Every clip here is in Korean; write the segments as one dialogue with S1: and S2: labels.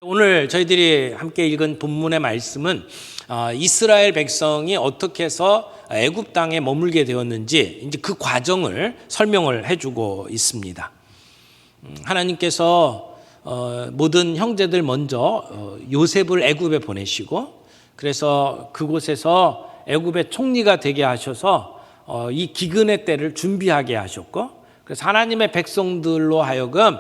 S1: 오늘 저희들이 함께 읽은 본문의 말씀은 이스라엘 백성이 어떻게 해서 애굽 땅에 머물게 되었는지 이제 그 과정을 설명을 해주고 있습니다. 하나님께서 모든 형제들 먼저 요셉을 애굽에 보내시고 그래서 그곳에서 애굽의 총리가 되게 하셔서 이 기근의 때를 준비하게 하셨고 그래서 하나님의 백성들로 하여금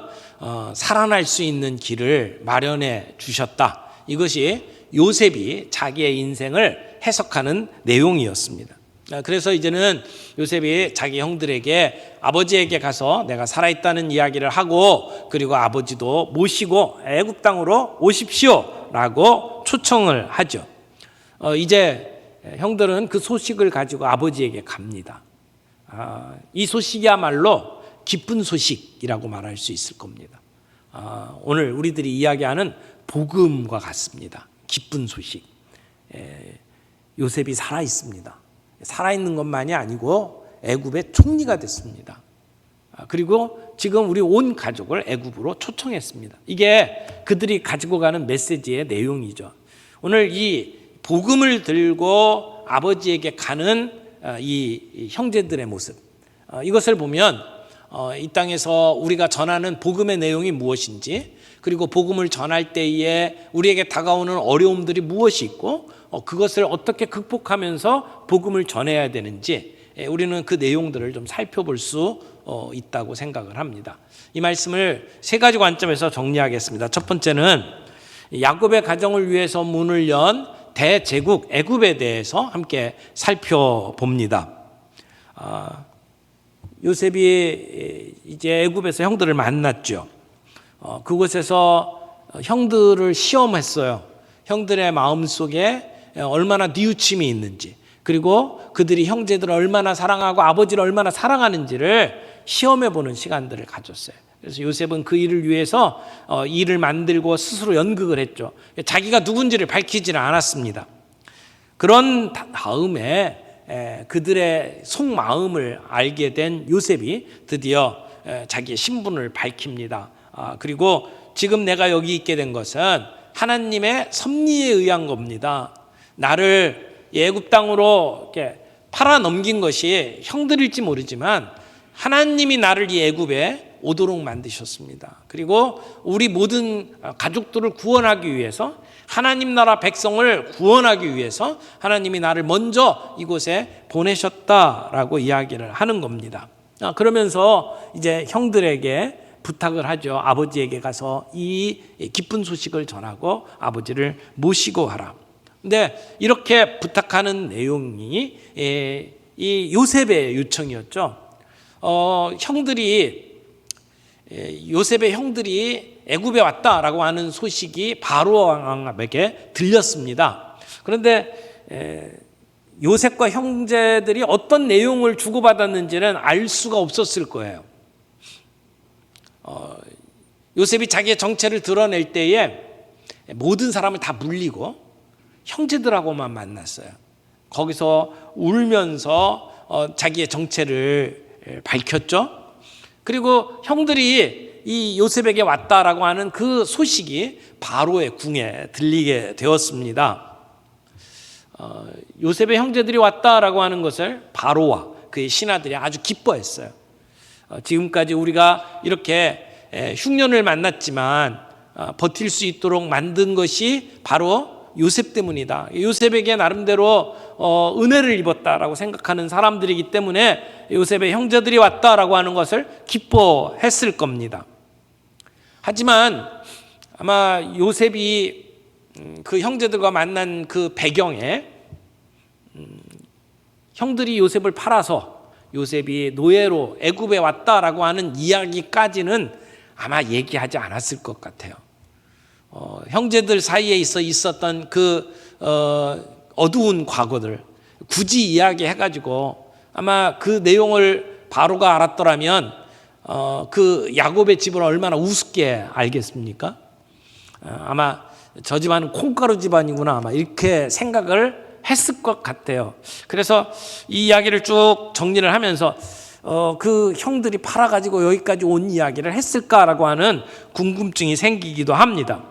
S1: 살아날 수 있는 길을 마련해 주셨다. 이것이 요셉이 자기의 인생을 해석하는 내용이었습니다. 그래서 이제는 요셉이 자기 형들에게 아버지에게 가서 내가 살아있다는 이야기를 하고 그리고 아버지도 모시고 애굽 땅으로 오십시오 라고 초청을 하죠. 이제 형들은 그 소식을 가지고 아버지에게 갑니다. 이 소식이야말로 기쁜 소식이라고 말할 수 있을 겁니다. 오늘 우리들이 이야기하는 복음과 같습니다. 기쁜 소식. 요셉이 살아있습니다. 살아있는 것만이 아니고 애굽의 총리가 됐습니다. 그리고 지금 우리 온 가족을 애굽으로 초청했습니다. 이게 그들이 가지고 가는 메시지의 내용이죠. 오늘 이 복음을 들고 아버지에게 가는 이 형제들의 모습, 이것을 보면 이 땅에서 우리가 전하는 복음의 내용이 무엇인지, 그리고 복음을 전할 때에 우리에게 다가오는 어려움들이 무엇이 있고 그것을 어떻게 극복하면서 복음을 전해야 되는지 우리는 그 내용들을 좀 살펴볼 수 있다고 생각을 합니다. 이 말씀을 세 가지 관점에서 정리하겠습니다. 첫 번째는 야곱의 가정을 위해서 문을 연 대제국 애굽에 대해서 함께 살펴봅니다. 요셉이 이제 애굽에서 형들을 만났죠. 그곳에서 형들을 시험했어요. 형들의 마음속에 얼마나 뉘우침이 있는지, 그리고 그들이 형제들을 얼마나 사랑하고 아버지를 얼마나 사랑하는지를 시험해보는 시간들을 가졌어요. 그래서 요셉은 그 일을 위해서 일을 만들고 스스로 연극을 했죠. 자기가 누군지를 밝히지는 않았습니다. 그런 다음에 그들의 속마음을 알게 된 요셉이 드디어 자기의 신분을 밝힙니다. 그리고 지금 내가 여기 있게 된 것은 하나님의 섭리에 의한 겁니다. 나를 애굽 땅으로 이렇게 팔아 넘긴 것이 형들일지 모르지만 하나님이 나를 이 애굽에 오도록 만드셨습니다. 그리고 우리 모든 가족들을 구원하기 위해서, 하나님 나라 백성을 구원하기 위해서 하나님이 나를 먼저 이곳에 보내셨다라고 이야기를 하는 겁니다. 그러면서 이제 형들에게 부탁을 하죠. 아버지에게 가서 이 기쁜 소식을 전하고 아버지를 모시고 가라. 근데 이렇게 부탁하는 내용이 이 요셉의 요청이었죠. 요셉의 형들이 애굽에 왔다라고 하는 소식이 바로 왕에게 들렸습니다. 그런데 요셉과 형제들이 어떤 내용을 주고받았는지는 알 수가 없었을 거예요. 요셉이 자기의 정체를 드러낼 때에 모든 사람을 다 물리고 형제들하고만 만났어요. 거기서 울면서 자기의 정체를 밝혔죠. 그리고 형들이 이 요셉에게 왔다라고 하는 그 소식이 바로의 궁에 들리게 되었습니다. 요셉의 형제들이 왔다라고 하는 것을 바로와 그의 신하들이 아주 기뻐했어요. 지금까지 우리가 이렇게 흉년을 만났지만 버틸 수 있도록 만든 것이 바로 요셉 때문이다. 요셉에게 나름대로 은혜를 입었다라고 생각하는 사람들이기 때문에 요셉의 형제들이 왔다라고 하는 것을 기뻐했을 겁니다. 하지만 아마 요셉이 그 형제들과 만난 그 배경에 형들이 요셉을 팔아서 요셉이 노예로 애굽에 왔다라고 하는 이야기까지는 아마 얘기하지 않았을 것 같아요. 형제들 사이에 있었던 그 어두운 과거들 굳이 이야기해가지고 아마 그 내용을 바로가 알았더라면 그 야곱의 집을 얼마나 우습게 알겠습니까? 아마 저 집안은 콩가루 집안이구나 아마 이렇게 생각을 했을 것 같아요. 그래서 이 이야기를 쭉 정리를 하면서 그 형들이 팔아가지고 여기까지 온 이야기를 했을까라고 하는 궁금증이 생기기도 합니다.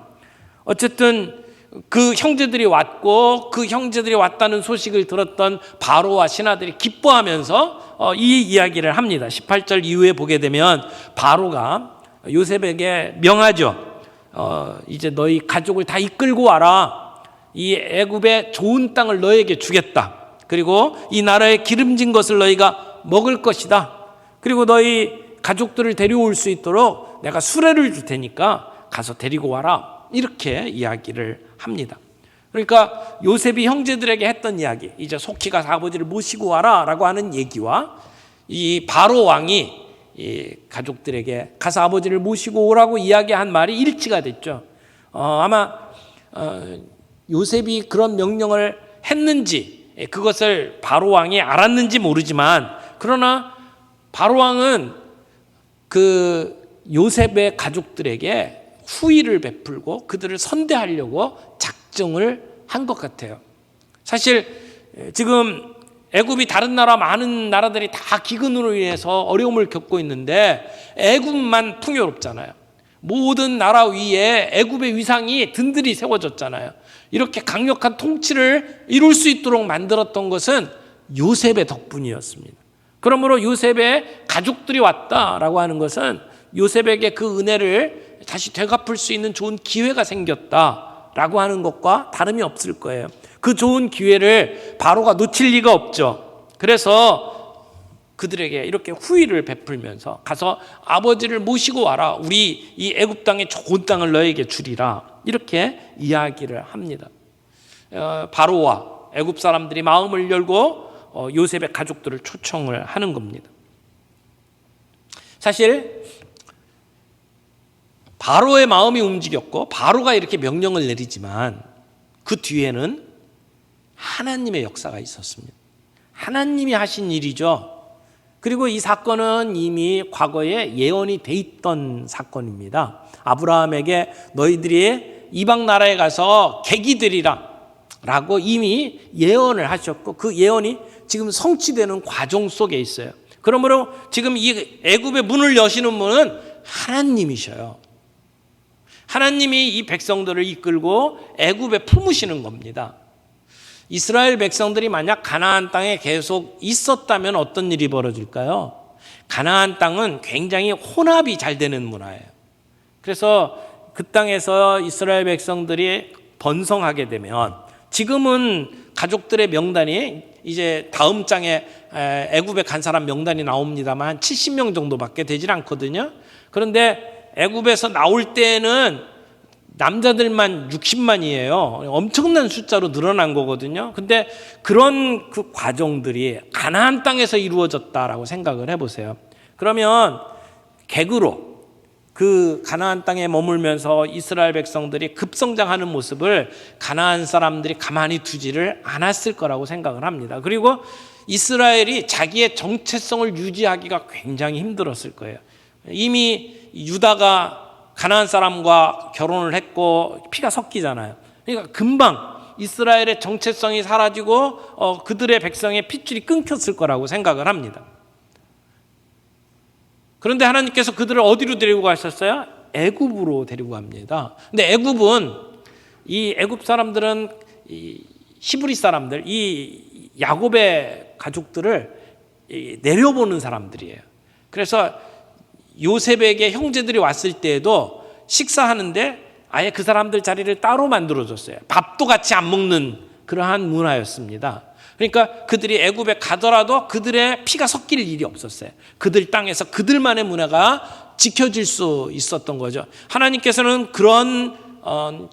S1: 어쨌든 그 형제들이 왔고 그 형제들이 왔다는 소식을 들었던 바로와 신하들이 기뻐하면서 이 이야기를 합니다. 18절 이후에 보게 되면 바로가 요셉에게 명하죠. 이제 너희 가족을 다 이끌고 와라. 이 애굽의 좋은 땅을 너에게 주겠다. 그리고 이 나라의 기름진 것을 너희가 먹을 것이다. 그리고 너희 가족들을 데려올 수 있도록 내가 수레를 줄 테니까 가서 데리고 와라. 이렇게 이야기를 합니다. 그러니까 요셉이 형제들에게 했던 이야기, 이제 속히 가서 아버지를 모시고 와라 라고 하는 얘기와 이 바로 왕이 이 가족들에게 가서 아버지를 모시고 오라고 이야기한 말이 일치가 됐죠. 아마 요셉이 그런 명령을 했는지 그것을 바로 왕이 알았는지 모르지만, 그러나 바로 왕은 그 요셉의 가족들에게 후의를 베풀고 그들을 선대하려고 작정을 한 것 같아요. 사실 지금 애굽이 다른 나라 많은 나라들이 다 기근으로 인해서 어려움을 겪고 있는데 애굽만 풍요롭잖아요. 모든 나라 위에 애굽의 위상이 든든히 세워졌잖아요. 이렇게 강력한 통치를 이룰 수 있도록 만들었던 것은 요셉의 덕분이었습니다. 그러므로 요셉의 가족들이 왔다라고 하는 것은 요셉에게 그 은혜를 다시 되갚을 수 있는 좋은 기회가 생겼다라고 하는 것과 다름이 없을 거예요. 그 좋은 기회를 바로가 놓칠 리가 없죠. 그래서 그들에게 이렇게 후의를 베풀면서 가서 아버지를 모시고 와라. 우리 이 애굽 땅의 좋은 땅을 너에게 주리라. 이렇게 이야기를 합니다. 바로와 애굽 사람들이 마음을 열고 요셉의 가족들을 초청을 하는 겁니다. 사실 바로의 마음이 움직였고 바로가 이렇게 명령을 내리지만 그 뒤에는 하나님의 역사가 있었습니다. 하나님이 하신 일이죠. 그리고 이 사건은 이미 과거에 예언이 돼 있던 사건입니다. 아브라함에게 너희들이 이방 나라에 가서 객이 되리라 라고 이미 예언을 하셨고 그 예언이 지금 성취되는 과정 속에 있어요. 그러므로 지금 이 애굽의 문을 여시는 분은 하나님이셔요. 하나님이 이 백성들을 이끌고 애굽에 품으시는 겁니다. 이스라엘 백성들이 만약 가나안 땅에 계속 있었다면 어떤 일이 벌어질까요? 가나안 땅은 굉장히 혼합이 잘 되는 문화예요. 그래서 그 땅에서 이스라엘 백성들이 번성하게 되면 지금은 가족들의 명단이 이제 다음 장에 애굽에 간 사람 명단이 나옵니다만 한 70명 정도밖에 되질 않거든요. 그런데 애굽에서 나올 때는 남자들만 60만이에요. 엄청난 숫자로 늘어난 거거든요. 근데 그런 그 과정들이 가나안 땅에서 이루어졌다라고 생각을 해보세요. 그러면 객으로 그 가나안 땅에 머물면서 이스라엘 백성들이 급성장하는 모습을 가나안 사람들이 가만히 두지를 않았을 거라고 생각을 합니다. 그리고 이스라엘이 자기의 정체성을 유지하기가 굉장히 힘들었을 거예요. 이미 유다가 가나안 사람과 결혼을 했고 피가 섞이잖아요. 그러니까 금방 이스라엘의 정체성이 사라지고 그들의 백성의 핏줄이 끊겼을 거라고 생각을 합니다. 그런데 하나님께서 그들을 어디로 데리고 가셨어요? 애굽으로 데리고 갑니다. 근데 애굽은 이 애굽 사람들은 이 히브리 사람들, 이 야곱의 가족들을 내려보는 사람들이에요. 그래서 요셉에게 형제들이 왔을 때에도 식사하는데 아예 그 사람들 자리를 따로 만들어줬어요. 밥도 같이 안 먹는 그러한 문화였습니다. 그러니까 그들이 애굽에 가더라도 그들의 피가 섞일 일이 없었어요. 그들 땅에서 그들만의 문화가 지켜질 수 있었던 거죠. 하나님께서는 그런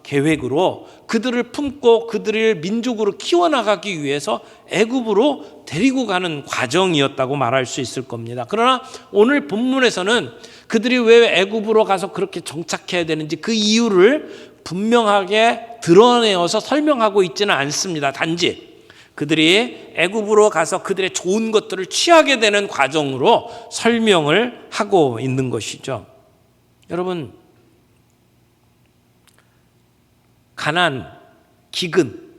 S1: 계획으로 그들을 품고 그들을 민족으로 키워나가기 위해서 애굽으로 데리고 가는 과정이었다고 말할 수 있을 겁니다. 그러나 오늘 본문에서는 그들이 왜 애굽으로 가서 그렇게 정착해야 되는지 그 이유를 분명하게 드러내어서 설명하고 있지는 않습니다. 단지 그들이 애굽으로 가서 그들의 좋은 것들을 취하게 되는 과정으로 설명을 하고 있는 것이죠. 여러분, 가난, 기근,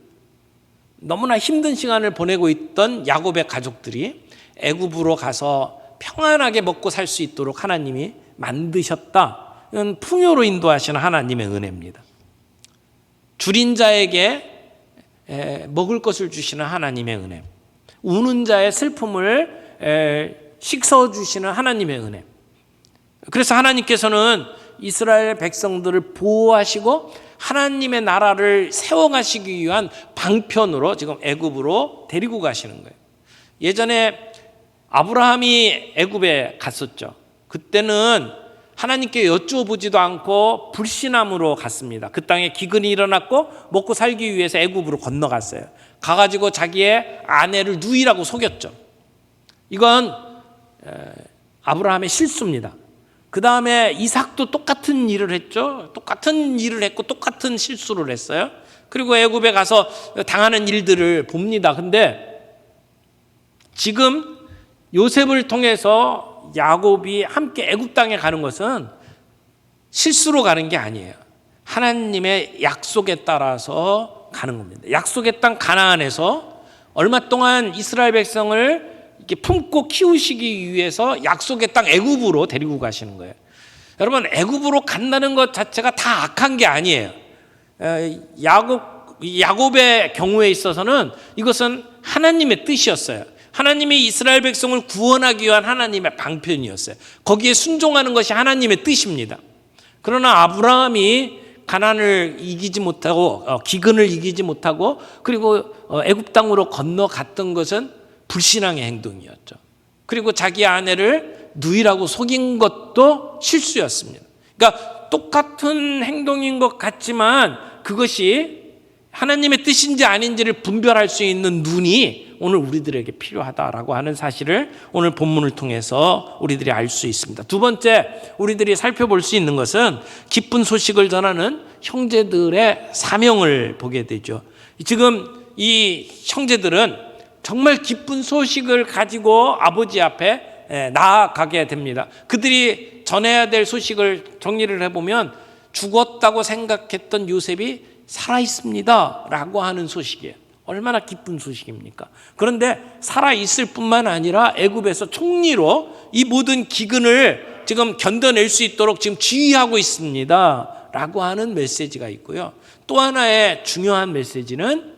S1: 너무나 힘든 시간을 보내고 있던 야곱의 가족들이 애굽으로 가서 평안하게 먹고 살 수 있도록 하나님이 만드셨다. 이건 풍요로 인도하시는 하나님의 은혜입니다. 줄인 자에게 먹을 것을 주시는 하나님의 은혜, 우는 자의 슬픔을 씻어주시는 하나님의 은혜. 그래서 하나님께서는 이스라엘 백성들을 보호하시고 하나님의 나라를 세워가시기 위한 방편으로 지금 애굽으로 데리고 가시는 거예요. 예전에 아브라함이 애굽에 갔었죠. 그때는 하나님께 여쭈어보지도 않고 불신함으로 갔습니다. 그 땅에 기근이 일어났고 먹고 살기 위해서 애굽으로 건너갔어요. 가가지고 자기의 아내를 누이라고 속였죠. 이건 아브라함의 실수입니다. 그 다음에 이삭도 똑같은 일을 했죠. 똑같은 일을 했고 똑같은 실수를 했어요. 그리고 애굽에 가서 당하는 일들을 봅니다. 근데 지금 요셉을 통해서 야곱이 함께 애굽 땅에 가는 것은 실수로 가는 게 아니에요. 하나님의 약속에 따라서 가는 겁니다. 약속의 땅 가나안에서 얼마 동안 이스라엘 백성을 이렇게 품고 키우시기 위해서 약속의 땅 애굽으로 데리고 가시는 거예요. 여러분, 애굽으로 간다는 것 자체가 다 악한 게 아니에요. 야곱의 경우에 있어서는 이것은 하나님의 뜻이었어요. 하나님이 이스라엘 백성을 구원하기 위한 하나님의 방편이었어요. 거기에 순종하는 것이 하나님의 뜻입니다. 그러나 아브라함이 가난을 이기지 못하고 기근을 이기지 못하고 그리고 애굽 땅으로 건너갔던 것은 불신앙의 행동이었죠. 그리고 자기 아내를 누이라고 속인 것도 실수였습니다. 그러니까 똑같은 행동인 것 같지만 그것이 하나님의 뜻인지 아닌지를 분별할 수 있는 눈이 오늘 우리들에게 필요하다라고 하는 사실을 오늘 본문을 통해서 우리들이 알 수 있습니다. 두 번째, 우리들이 살펴볼 수 있는 것은 기쁜 소식을 전하는 형제들의 사명을 보게 되죠. 지금 이 형제들은 정말 기쁜 소식을 가지고 아버지 앞에 나아가게 됩니다. 그들이 전해야 될 소식을 정리를 해보면 죽었다고 생각했던 요셉이 살아있습니다 라고 하는 소식이에요. 얼마나 기쁜 소식입니까? 그런데 살아있을 뿐만 아니라 애굽에서 총리로 이 모든 기근을 지금 견뎌낼 수 있도록 지금 지휘하고 있습니다 라고 하는 메시지가 있고요. 또 하나의 중요한 메시지는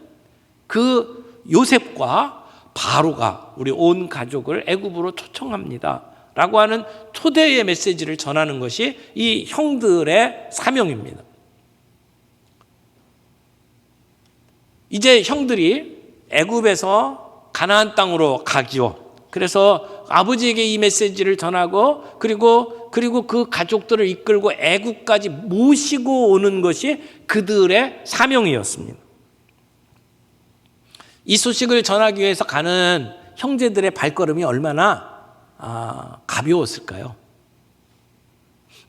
S1: 그 요셉과 바로가 우리 온 가족을 애굽으로 초청합니다 라고 하는 초대의 메시지를 전하는 것이 이 형들의 사명입니다. 이제 형들이 애굽에서 가나안 땅으로 가기요. 그래서 아버지에게 이 메시지를 전하고 그리고 그 가족들을 이끌고 애굽까지 모시고 오는 것이 그들의 사명이었습니다. 이 소식을 전하기 위해서 가는 형제들의 발걸음이 얼마나 가벼웠을까요?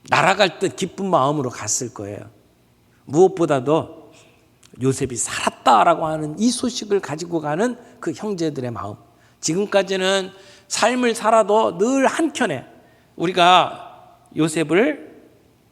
S1: 날아갈 듯 기쁜 마음으로 갔을 거예요. 무엇보다도 요셉이 살았다라고 하는 이 소식을 가지고 가는 그 형제들의 마음. 지금까지는 삶을 살아도 늘 한켠에 우리가 요셉을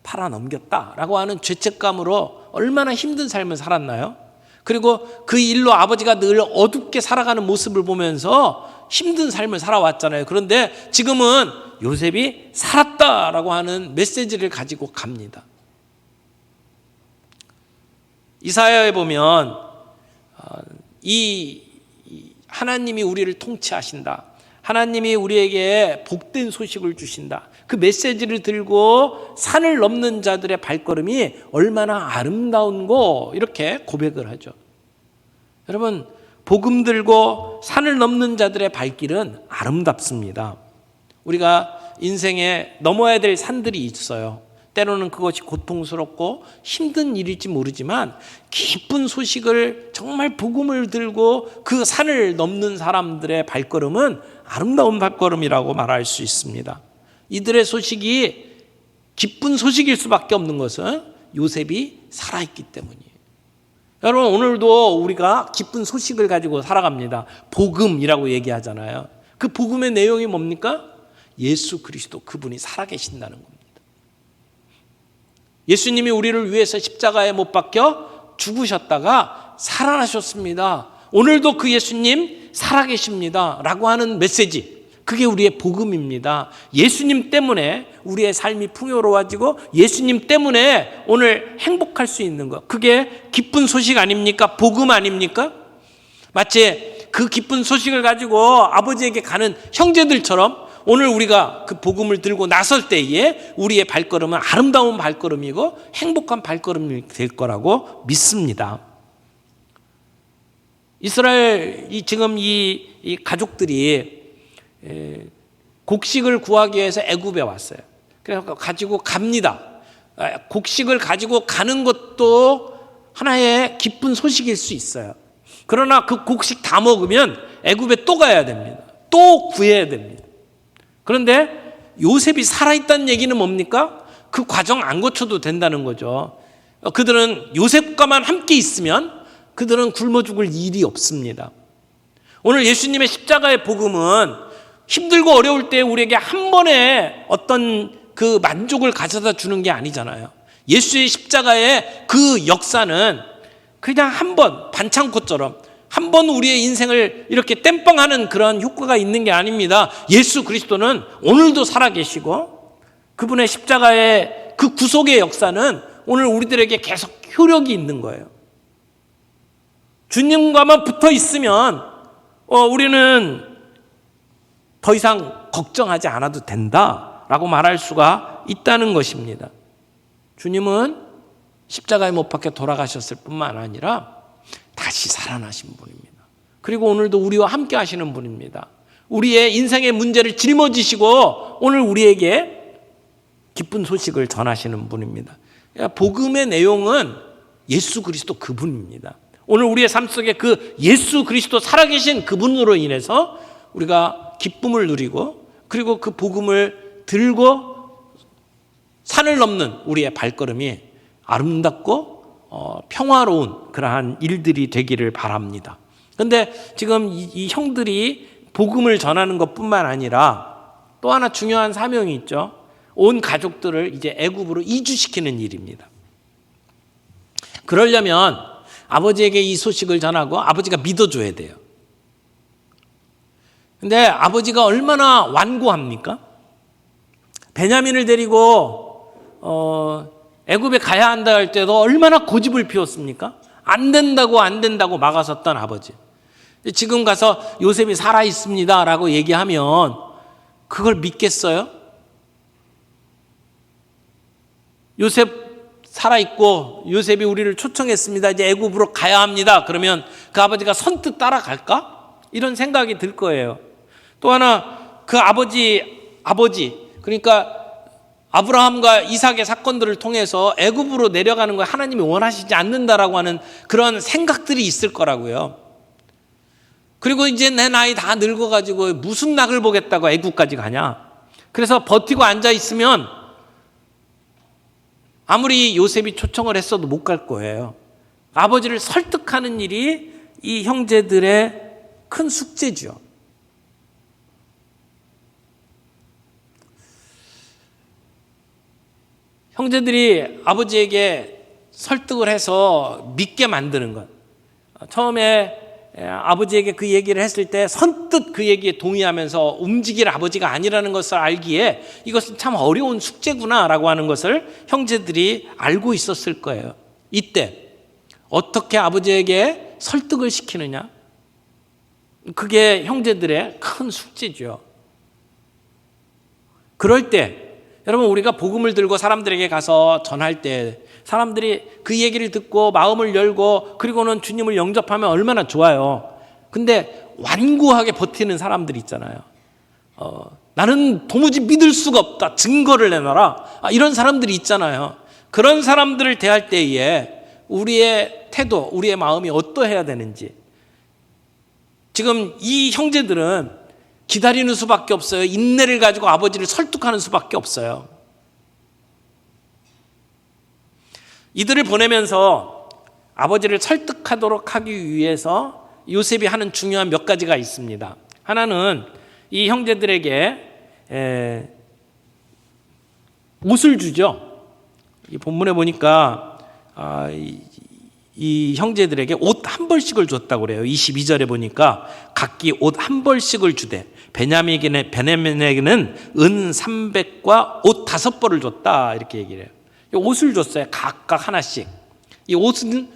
S1: 팔아넘겼다라고 하는 죄책감으로 얼마나 힘든 삶을 살았나요? 그리고 그 일로 아버지가 늘 어둡게 살아가는 모습을 보면서 힘든 삶을 살아왔잖아요. 그런데 지금은 요셉이 살았다라고 하는 메시지를 가지고 갑니다. 이사야에 보면 이 하나님이 우리를 통치하신다. 하나님이 우리에게 복된 소식을 주신다. 그 메시지를 들고 산을 넘는 자들의 발걸음이 얼마나 아름다운고 이렇게 고백을 하죠. 여러분, 복음 들고 산을 넘는 자들의 발길은 아름답습니다. 우리가 인생에 넘어야 될 산들이 있어요. 때로는 그것이 고통스럽고 힘든 일일지 모르지만 기쁜 소식을 정말 복음을 들고 그 산을 넘는 사람들의 발걸음은 아름다운 발걸음이라고 말할 수 있습니다. 이들의 소식이 기쁜 소식일 수밖에 없는 것은 요셉이 살아있기 때문이에요. 여러분, 오늘도 우리가 기쁜 소식을 가지고 살아갑니다. 복음이라고 얘기하잖아요. 그 복음의 내용이 뭡니까? 예수 그리스도 그분이 살아계신다는 겁니다. 예수님이 우리를 위해서 십자가에 못 박혀 죽으셨다가 살아나셨습니다. 오늘도 그 예수님 살아계십니다 라고 하는 메시지, 그게 우리의 복음입니다. 예수님 때문에 우리의 삶이 풍요로워지고 예수님 때문에 오늘 행복할 수 있는 것, 그게 기쁜 소식 아닙니까? 복음 아닙니까? 마치 그 기쁜 소식을 가지고 아버지에게 가는 형제들처럼 오늘 우리가 그 복음을 들고 나설 때에 우리의 발걸음은 아름다운 발걸음이고 행복한 발걸음이 될 거라고 믿습니다. 이스라엘 지금 이 가족들이 곡식을 구하기 위해서 애굽에 왔어요. 그래서 가지고 갑니다. 곡식을 가지고 가는 것도 하나의 기쁜 소식일 수 있어요. 그러나 그 곡식 다 먹으면 애굽에 또 가야 됩니다. 또 구해야 됩니다. 그런데 요셉이 살아있다는 얘기는 뭡니까? 그 과정 안 거쳐도 된다는 거죠. 그들은 요셉과만 함께 있으면 그들은 굶어 죽을 일이 없습니다. 오늘 예수님의 십자가의 복음은 힘들고 어려울 때 우리에게 한 번에 어떤 그 만족을 가져다 주는 게 아니잖아요. 예수의 십자가의 그 역사는 그냥 한 번 반창고처럼 한 번 우리의 인생을 이렇게 땜빵하는 그런 효과가 있는 게 아닙니다. 예수 그리스도는 오늘도 살아계시고 그분의 십자가의 그 구속의 역사는 오늘 우리들에게 계속 효력이 있는 거예요. 주님과만 붙어 있으면 우리는 더 이상 걱정하지 않아도 된다라고 말할 수가 있다는 것입니다. 주님은 십자가에 못 박혀 돌아가셨을 뿐만 아니라 다시 살아나신 분입니다. 그리고 오늘도 우리와 함께 하시는 분입니다. 우리의 인생의 문제를 짊어지시고 오늘 우리에게 기쁜 소식을 전하시는 분입니다. 복음의 내용은 예수 그리스도 그분입니다. 오늘 우리의 삶 속에 그 예수 그리스도 살아계신 그분으로 인해서 우리가 기쁨을 누리고 그리고 그 복음을 들고 산을 넘는 우리의 발걸음이 아름답고 평화로운 그러한 일들이 되기를 바랍니다. 그런데 지금 이 형들이 복음을 전하는 것뿐만 아니라 또 하나 중요한 사명이 있죠. 온 가족들을 이제 애굽으로 이주시키는 일입니다. 그러려면 아버지에게 이 소식을 전하고 아버지가 믿어줘야 돼요. 근데 아버지가 얼마나 완고합니까? 베냐민을 데리고 애굽에 가야 한다 할 때도 얼마나 고집을 피웠습니까? 안 된다고 막아섰던 아버지. 지금 가서 요셉이 살아있습니다 라고 얘기하면 그걸 믿겠어요? 요셉 살아있고 요셉이 우리를 초청했습니다. 이제 애굽으로 가야 합니다. 그러면 그 아버지가 선뜻 따라갈까? 이런 생각이 들 거예요. 또 하나 그 아버지 그러니까 아브라함과 이삭의 사건들을 통해서 애굽으로 내려가는 걸 하나님이 원하시지 않는다라고 하는 그런 생각들이 있을 거라고요. 그리고 이제 내 나이 다 늙어가지고 무슨 낙을 보겠다고 애굽까지 가냐. 그래서 버티고 앉아있으면 아무리 요셉이 초청을 했어도 못 갈 거예요. 아버지를 설득하는 일이 이 형제들의 큰 숙제죠. 형제들이 아버지에게 설득을 해서 믿게 만드는 것. 처음에 아버지에게 그 얘기를 했을 때 선뜻 그 얘기에 동의하면서 움직일 아버지가 아니라는 것을 알기에 이것은 참 어려운 숙제구나라고 하는 것을 형제들이 알고 있었을 거예요. 이때 어떻게 아버지에게 설득을 시키느냐? 그게 형제들의 큰 숙제죠. 그럴 때 여러분 우리가 복음을 들고 사람들에게 가서 전할 때 사람들이 그 얘기를 듣고 마음을 열고 그리고는 주님을 영접하면 얼마나 좋아요. 근데 완고하게 버티는 사람들 있잖아요. 나는 도무지 믿을 수가 없다. 증거를 내놔라. 이런 사람들이 있잖아요. 그런 사람들을 대할 때에 우리의 태도, 우리의 마음이 어떠해야 되는지. 지금 이 형제들은 기다리는 수밖에 없어요. 인내를 가지고 아버지를 설득하는 수밖에 없어요. 이들을 보내면서 아버지를 설득하도록 하기 위해서 요셉이 하는 중요한 몇 가지가 있습니다. 하나는 이 형제들에게 옷을 주죠. 이 본문에 보니까 이 형제들에게 옷 한 벌씩을 줬다고 그래요. 22절에 보니까 각기 옷 한 벌씩을 주되 베냐민에게는 은 300과 옷 5벌을 줬다 이렇게 얘기를 해요. 옷을 줬어요. 각각 하나씩. 이 옷은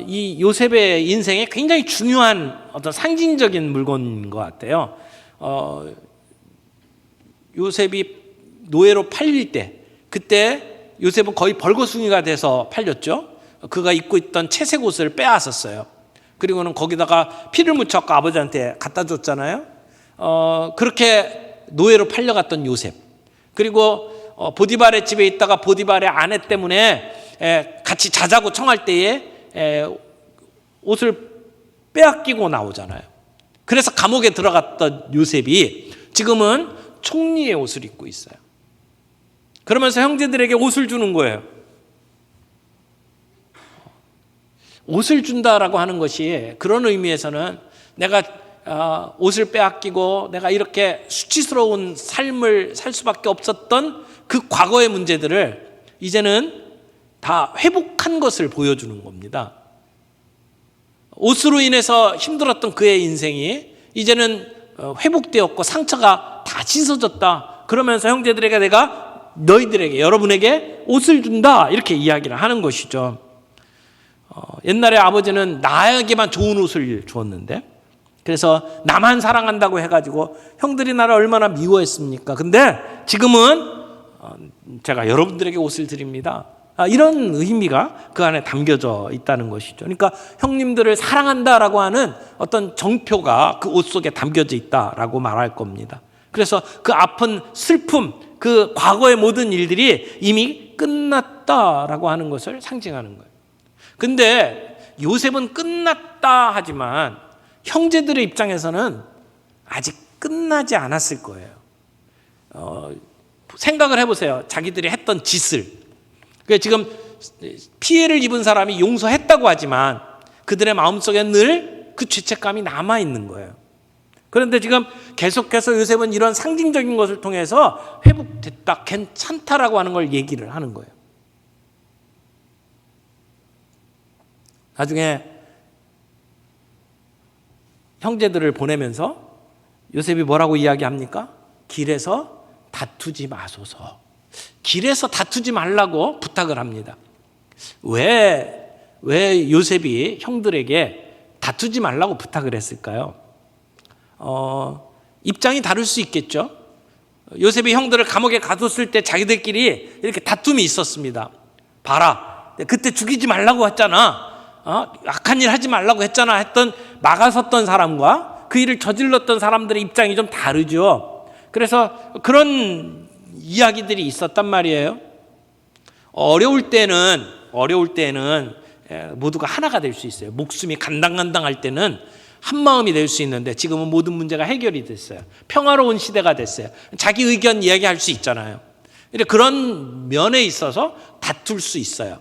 S1: 이 요셉의 인생에 굉장히 중요한 어떤 상징적인 물건인 것 같아요. 요셉이 노예로 팔릴 때, 그때 요셉은 거의 벌거숭이가 돼서 팔렸죠. 그가 입고 있던 채색 옷을 빼앗았어요. 그리고는 거기다가 피를 묻혀서 아버지한테 갖다 줬잖아요. 그렇게 노예로 팔려갔던 요셉. 그리고 보디발의 집에 있다가 보디발의 아내 때문에 같이 자자고 청할 때에 옷을 빼앗기고 나오잖아요. 그래서 감옥에 들어갔던 요셉이 지금은 총리의 옷을 입고 있어요. 그러면서 형제들에게 옷을 주는 거예요. 옷을 준다라고 하는 것이 그런 의미에서는 내가 옷을 빼앗기고 내가 이렇게 수치스러운 삶을 살 수밖에 없었던 그 과거의 문제들을 이제는 다 회복한 것을 보여주는 겁니다. 옷으로 인해서 힘들었던 그의 인생이 이제는 회복되었고 상처가 다 씻어졌다. 그러면서 형제들에게 내가 너희들에게 여러분에게 옷을 준다 이렇게 이야기를 하는 것이죠. 옛날에 아버지는 나에게만 좋은 옷을 주었는데 그래서 나만 사랑한다고 해가지고 형들이 나를 얼마나 미워했습니까? 근데 지금은 제가 여러분들에게 옷을 드립니다. 이런 의미가 그 안에 담겨져 있다는 것이죠. 그러니까 형님들을 사랑한다라고 하는 어떤 정표가 그 옷 속에 담겨져 있다라고 말할 겁니다. 그래서 그 아픈 슬픔, 그 과거의 모든 일들이 이미 끝났다라고 하는 것을 상징하는 거예요. 근데 요셉은 끝났다 하지만 형제들의 입장에서는 아직 끝나지 않았을 거예요. 생각을 해보세요. 자기들이 했던 짓을. 지금 피해를 입은 사람이 용서했다고 하지만 그들의 마음속에 늘 그 죄책감이 남아있는 거예요. 그런데 지금 계속해서 요셉은 이런 상징적인 것을 통해서 회복됐다, 괜찮다라고 하는 걸 얘기를 하는 거예요. 나중에 형제들을 보내면서 요셉이 뭐라고 이야기합니까? 길에서 다투지 마소서. 길에서 다투지 말라고 부탁을 합니다. 왜 요셉이 형들에게 다투지 말라고 부탁을 했을까요? 입장이 다를 수 있겠죠. 요셉이 형들을 감옥에 가뒀을 때 자기들끼리 이렇게 다툼이 있었습니다. 봐라, 그때 죽이지 말라고 했잖아. 악한 일 하지 말라고 했잖아 했던 막아섰던 사람과 그 일을 저질렀던 사람들의 입장이 좀 다르죠. 그래서 그런 이야기들이 있었단 말이에요. 어려울 때는 모두가 하나가 될 수 있어요. 목숨이 간당간당할 때는 한 마음이 될 수 있는데 지금은 모든 문제가 해결이 됐어요. 평화로운 시대가 됐어요. 자기 의견 이야기할 수 있잖아요. 그런 면에 있어서 다툴 수 있어요.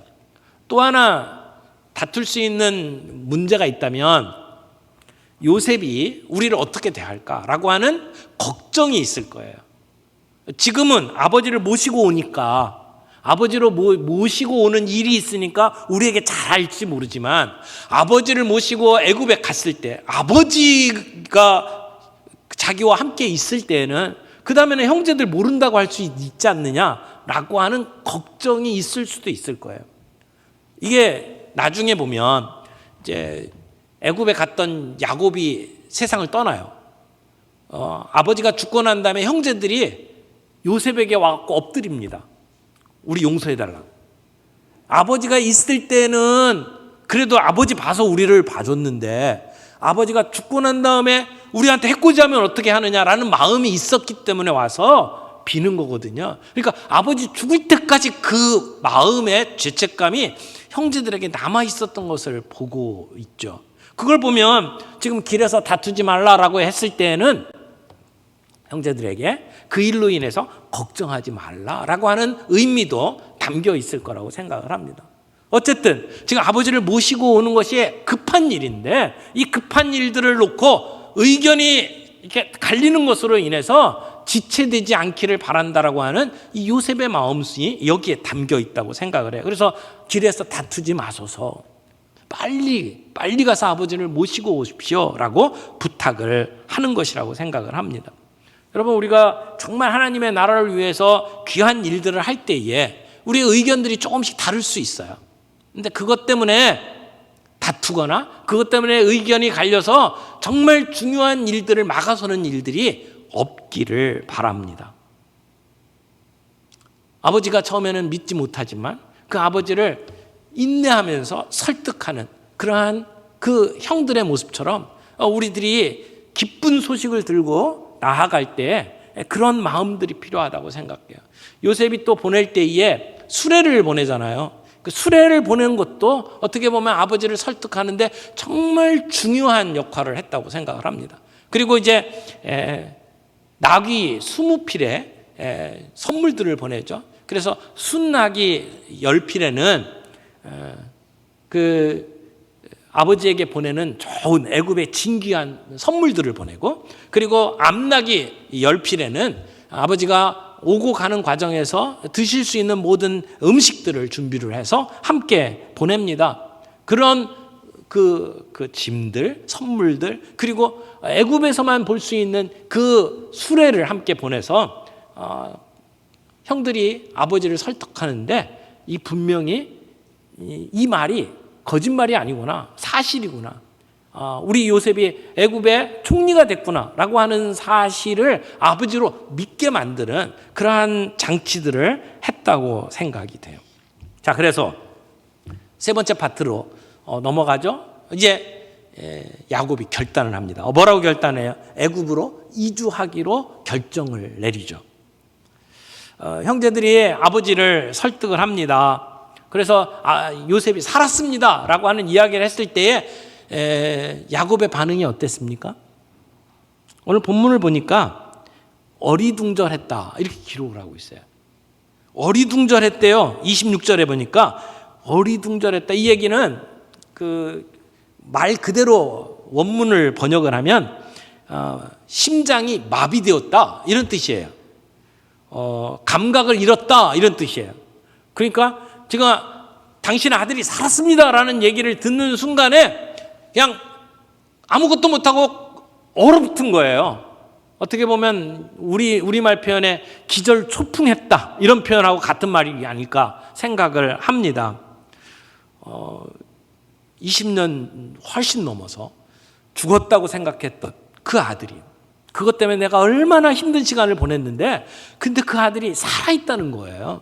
S1: 또 하나 다툴 수 있는 문제가 있다면 요셉이 우리를 어떻게 대할까라고 하는 걱정이 있을 거예요. 지금은 아버지를 모시고 오니까 아버지로 모시고 오는 일이 있으니까 우리에게 잘 알지 모르지만 아버지를 모시고 애굽에 갔을 때 아버지가 자기와 함께 있을 때에는 그 다음에는 형제들 모른다고 할 수 있지 않느냐라고 하는 걱정이 있을 수도 있을 거예요. 이게 나중에 보면 이제 애굽에 갔던 야곱이 세상을 떠나요. 아버지가 죽고 난 다음에 형제들이 요셉에게 와서 엎드립니다. 우리 용서해달라고. 아버지가 있을 때는 그래도 아버지 봐서 우리를 봐줬는데 아버지가 죽고 난 다음에 우리한테 해코지하면 어떻게 하느냐라는 마음이 있었기 때문에 와서 비는 거거든요. 그러니까 아버지 죽을 때까지 그 마음의 죄책감이 형제들에게 남아 있었던 것을 보고 있죠. 그걸 보면 지금 길에서 다투지 말라라고 했을 때는 형제들에게 그 일로 인해서 걱정하지 말라라고 하는 의미도 담겨 있을 거라고 생각을 합니다. 어쨌든 지금 아버지를 모시고 오는 것이 급한 일인데 이 급한 일들을 놓고 의견이 이렇게 갈리는 것으로 인해서 지체되지 않기를 바란다라고 하는 이 요셉의 마음이 여기에 담겨 있다고 생각을 해요. 그래서 길에서 다투지 마소서. 빨리 가서 아버지를 모시고 오십시오라고 부탁을 하는 것이라고 생각을 합니다. 여러분, 우리가 정말 하나님의 나라를 위해서 귀한 일들을 할 때에 우리의 의견들이 조금씩 다를 수 있어요. 근데 그것 때문에 다투거나 그것 때문에 의견이 갈려서 정말 중요한 일들을 막아서는 일들이 없기를 바랍니다. 아버지가 처음에는 믿지 못하지만 그 아버지를 인내하면서 설득하는 그러한 그 형들의 모습처럼 우리들이 기쁜 소식을 들고 나아갈 때 그런 마음들이 필요하다고 생각해요. 요셉이 또 보낼 때에 수레를 보내잖아요. 그 수레를 보내는 것도 어떻게 보면 아버지를 설득하는데 정말 중요한 역할을 했다고 생각을 합니다. 그리고 이제 나귀 20필에 선물들을 보내죠. 그래서 순나귀 10필에는 그 아버지에게 보내는 좋은 애굽의 진귀한 선물들을 보내고, 그리고 암나귀 10필에는 아버지가 오고 가는 과정에서 드실 수 있는 모든 음식들을 준비를 해서 함께 보냅니다. 그런 그 짐들, 선물들, 그리고 애굽에서만 볼 수 있는 그 수레를 함께 보내서 형들이 아버지를 설득하는데 이 분명히 이 말이 거짓말이 아니구나, 사실이구나, 우리 요셉이 애굽의 총리가 됐구나라고 하는 사실을 아버지로 믿게 만드는 그러한 장치들을 했다고 생각이 돼요. 자, 그래서 세 번째 파트로 넘어가죠. 이제 야곱이 결단을 합니다. 뭐라고 결단해요? 애굽으로 이주하기로 결정을 내리죠. 형제들이 아버지를 설득을 합니다. 그래서 요셉이 살았습니다 라고 하는 이야기를 했을 때에 야곱의 반응이 어땠습니까? 오늘 본문을 보니까 어리둥절했다 이렇게 기록을 하고 있어요. 어리둥절했대요. 26절에 보니까 어리둥절했다. 이 얘기는 그 말 그대로 원문을 번역을 하면 심장이 마비되었다 이런 뜻이에요. 감각을 잃었다 이런 뜻이에요. 그러니까 제가 당신의 아들이 살았습니다라는 얘기를 듣는 순간에 그냥 아무것도 못하고 얼어붙은 거예요. 어떻게 보면 우리말 표현에 기절초풍했다 이런 표현하고 같은 말이 아닐까 생각을 합니다. 20년 훨씬 넘어서 죽었다고 생각했던 그 아들이, 그것 때문에 내가 얼마나 힘든 시간을 보냈는데 근데 그 아들이 살아있다는 거예요.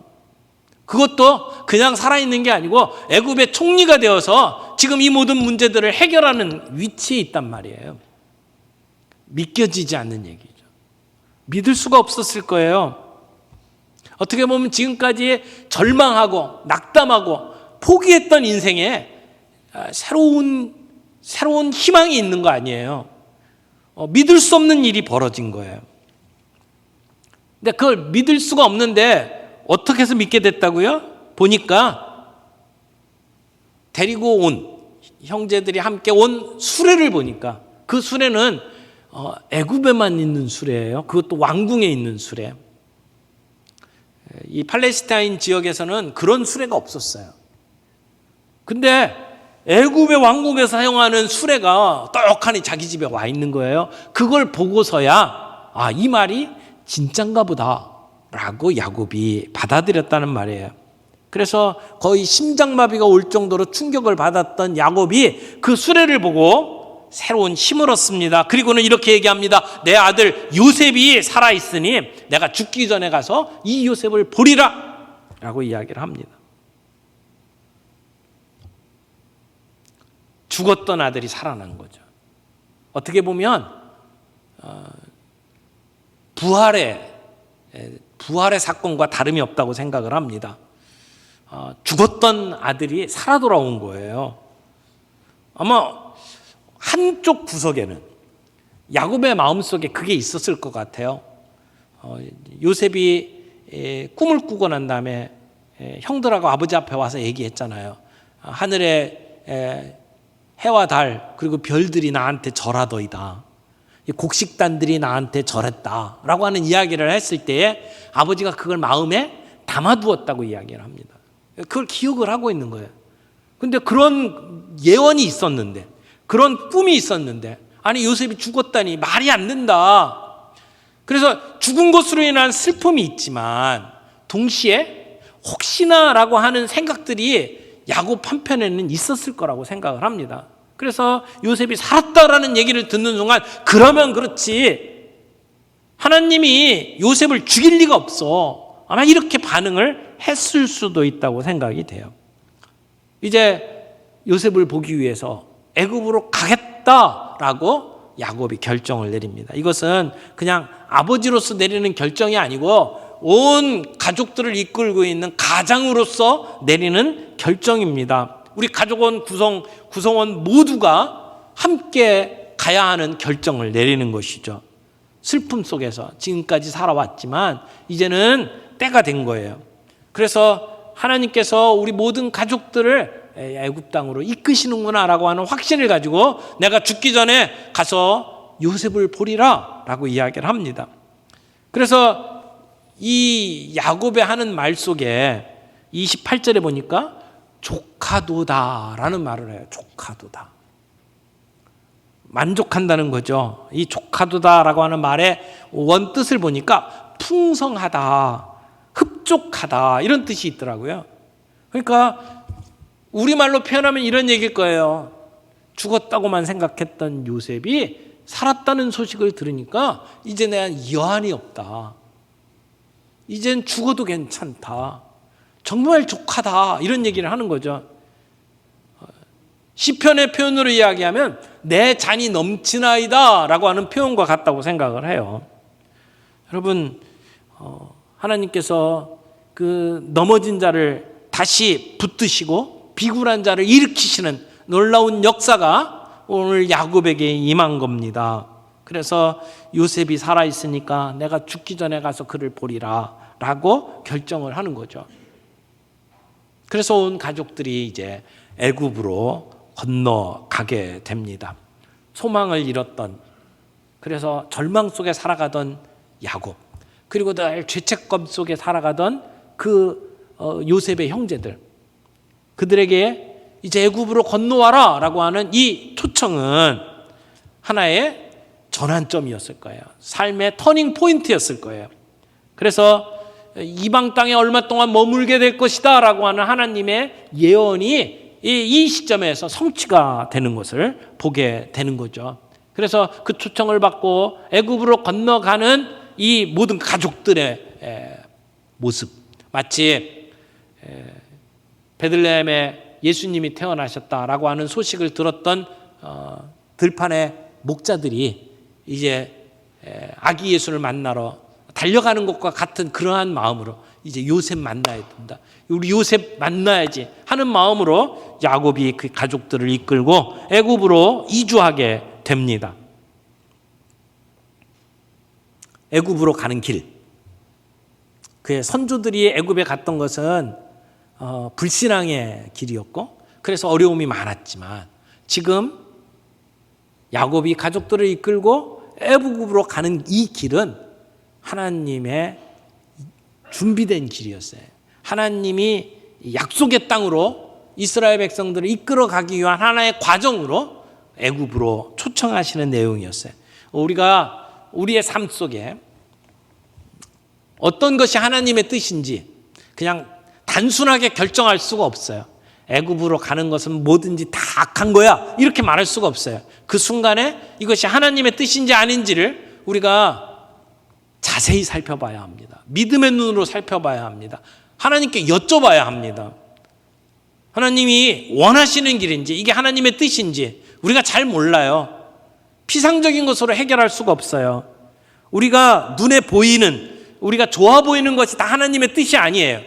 S1: 그것도 그냥 살아있는 게 아니고 애굽의 총리가 되어서 지금 이 모든 문제들을 해결하는 위치에 있단 말이에요. 믿겨지지 않는 얘기죠. 믿을 수가 없었을 거예요. 어떻게 보면 지금까지 절망하고 낙담하고 포기했던 인생에 새로운 희망이 있는 거 아니에요. 믿을 수 없는 일이 벌어진 거예요. 근데 그걸 믿을 수가 없는데 어떻게 해서 믿게 됐다고요? 보니까 데리고 온 형제들이 함께 온 수레를 보니까 그 수레는 애굽에만 있는 수레예요. 그것도 왕궁에 있는 수레. 이 팔레스타인 지역에서는 그런 수레가 없었어요. 근데 애굽의 왕국에서 사용하는 수레가 떡하니 자기 집에 와 있는 거예요. 그걸 보고서야 이 말이 진짠가 보다 라고 야곱이 받아들였다는 말이에요. 그래서 거의 심장마비가 올 정도로 충격을 받았던 야곱이 그 수레를 보고 새로운 힘을 얻습니다. 그리고는 이렇게 얘기합니다. 내 아들 요셉이 살아있으니 내가 죽기 전에 가서 이 요셉을 보리라 라고 이야기를 합니다. 죽었던 아들이 살아난 거죠. 어떻게 보면 부활의 사건과 다름이 없다고 생각을 합니다. 죽었던 아들이 살아 돌아온 거예요. 아마 한쪽 구석에는 야곱의 마음속에 그게 있었을 것 같아요. 요셉이 꿈을 꾸고 난 다음에 형들하고 아버지 앞에 와서 얘기했잖아요. 하늘에 해와 달 그리고 별들이 나한테 절하더이다. 곡식단들이 나한테 절했다라고 하는 이야기를 했을 때에 아버지가 그걸 마음에 담아두었다고 이야기를 합니다. 그걸 기억을 하고 있는 거예요. 근데 그런 예언이 있었는데, 그런 꿈이 있었는데, 아니 요셉이 죽었다니 말이 안 된다. 그래서 죽은 것으로 인한 슬픔이 있지만 동시에 혹시나라고 하는 생각들이 야곱 한편에는 있었을 거라고 생각을 합니다. 그래서 요셉이 살았다라는 얘기를 듣는 순간, 그러면 그렇지 하나님이 요셉을 죽일 리가 없어, 아마 이렇게 반응을 했을 수도 있다고 생각이 돼요. 이제 요셉을 보기 위해서 애굽으로 가겠다라고 야곱이 결정을 내립니다. 이것은 그냥 아버지로서 내리는 결정이 아니고 온 가족들을 이끌고 있는 가장으로서 내리는 결정입니다. 우리 가족원 구성원 모두가 함께 가야 하는 결정을 내리는 것이죠. 슬픔 속에서 지금까지 살아왔지만 이제는 때가 된 거예요. 그래서 하나님께서 우리 모든 가족들을 애굽 땅으로 이끄시는구나라고 하는 확신을 가지고 내가 죽기 전에 가서 요셉을 보리라 라고 이야기를 합니다. 그래서 이 야곱의 하는 말 속에 28절에 보니까 조카도다라는 말을 해요. 조카도다. 만족한다는 거죠. 이 조카도다라고 하는 말의 원뜻을 보니까 풍성하다, 흡족하다 이런 뜻이 있더라고요. 그러니까 우리말로 표현하면 이런 얘기일 거예요. 죽었다고만 생각했던 요셉이 살았다는 소식을 들으니까 이제 내가 여한이 없다. 이젠 죽어도 괜찮다. 정말 족하다. 이런 얘기를 하는 거죠. 시편의 표현으로 이야기하면 내 잔이 넘치나이다 라고 하는 표현과 같다고 생각을 해요. 여러분, 하나님께서 그 넘어진 자를 다시 붙드시고 비굴한 자를 일으키시는 놀라운 역사가 오늘 야곱에게 임한 겁니다. 그래서 요셉이 살아있으니까 내가 죽기 전에 가서 그를 보리라 라고 결정을 하는 거죠. 그래서 온 가족들이 이제 애굽으로 건너가게 됩니다. 소망을 잃었던, 그래서 절망 속에 살아가던 야곱, 그리고 늘 죄책감 속에 살아가던 그 요셉의 형제들, 그들에게 이제 애굽으로 건너와라 라고 하는 이 초청은 하나의 전환점이었을 거예요. 삶의 터닝 포인트였을 거예요. 그래서 이방 땅에 얼마 동안 머물게 될 것이다 라고 하는 하나님의 예언이 이 시점에서 성취가 되는 것을 보게 되는 거죠. 그래서 그 초청을 받고 애굽으로 건너가는 이 모든 가족들의 모습, 마치 베들레헴에 예수님이 태어나셨다라고 하는 소식을 들었던 들판의 목자들이 이제 아기 예수를 만나러 달려가는 것과 같은 그러한 마음으로 이제 요셉 만나야 된다, 우리 요셉 만나야지 하는 마음으로 야곱이 그 가족들을 이끌고 애굽으로 이주하게 됩니다. 애굽으로 가는 길, 그의 선조들이 애굽에 갔던 것은 불신앙의 길이었고 그래서 어려움이 많았지만 지금 야곱이 가족들을 이끌고 애굽으로 가는 이 길은 하나님의 준비된 길이었어요. 하나님이 약속의 땅으로 이스라엘 백성들을 이끌어 가기 위한 하나의 과정으로 애굽으로 초청하시는 내용이었어요. 우리가 우리의 삶 속에 어떤 것이 하나님의 뜻인지 그냥 단순하게 결정할 수가 없어요. 애굽으로 가는 것은 뭐든지 다 악한 거야 이렇게 말할 수가 없어요. 그 순간에 이것이 하나님의 뜻인지 아닌지를 우리가 자세히 살펴봐야 합니다. 믿음의 눈으로 살펴봐야 합니다. 하나님께 여쭤봐야 합니다. 하나님이 원하시는 길인지 이게 하나님의 뜻인지 우리가 잘 몰라요. 피상적인 것으로 해결할 수가 없어요. 우리가 눈에 보이는, 우리가 좋아 보이는 것이 다 하나님의 뜻이 아니에요.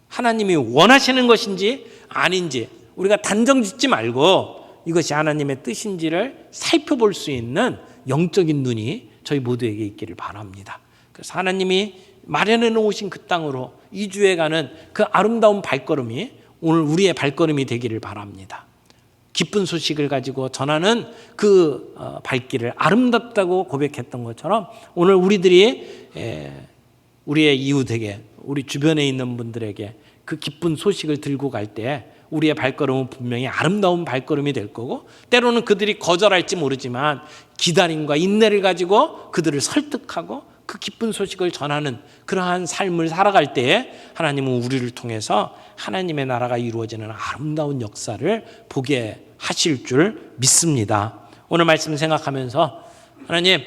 S1: 하나님이 원하시는 것인지 아닌지 우리가 단정 짓지 말고 이것이 하나님의 뜻인지를 살펴볼 수 있는 영적인 눈이 저희 모두에게 있기를 바랍니다. 그래서 하나님이 마련해 놓으신 그 땅으로 이주해 가는 그 아름다운 발걸음이 오늘 우리의 발걸음이 되기를 바랍니다. 기쁜 소식을 가지고 전하는 그 발길을 아름답다고 고백했던 것처럼 오늘 우리들이 우리의 이웃에게, 우리 주변에 있는 분들에게 그 기쁜 소식을 들고 갈 때 우리의 발걸음은 분명히 아름다운 발걸음이 될 거고, 때로는 그들이 거절할지 모르지만 기다림과 인내를 가지고 그들을 설득하고 그 기쁜 소식을 전하는 그러한 삶을 살아갈 때에 하나님은 우리를 통해서 하나님의 나라가 이루어지는 아름다운 역사를 보게 하실 줄 믿습니다. 오늘 말씀 생각하면서 하나님,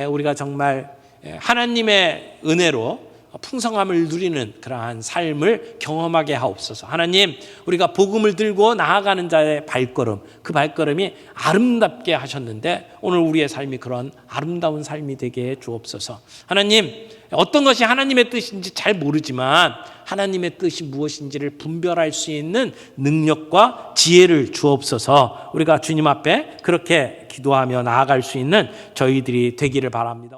S1: 우리가 정말 하나님의 은혜로 풍성함을 누리는 그러한 삶을 경험하게 하옵소서. 하나님, 우리가 복음을 들고 나아가는 자의 발걸음, 그 발걸음이 아름답게 하셨는데 오늘 우리의 삶이 그런 아름다운 삶이 되게 해 주옵소서. 하나님, 어떤 것이 하나님의 뜻인지 잘 모르지만 하나님의 뜻이 무엇인지를 분별할 수 있는 능력과 지혜를 주옵소서. 우리가 주님 앞에 그렇게 기도하며 나아갈 수 있는 저희들이 되기를 바랍니다.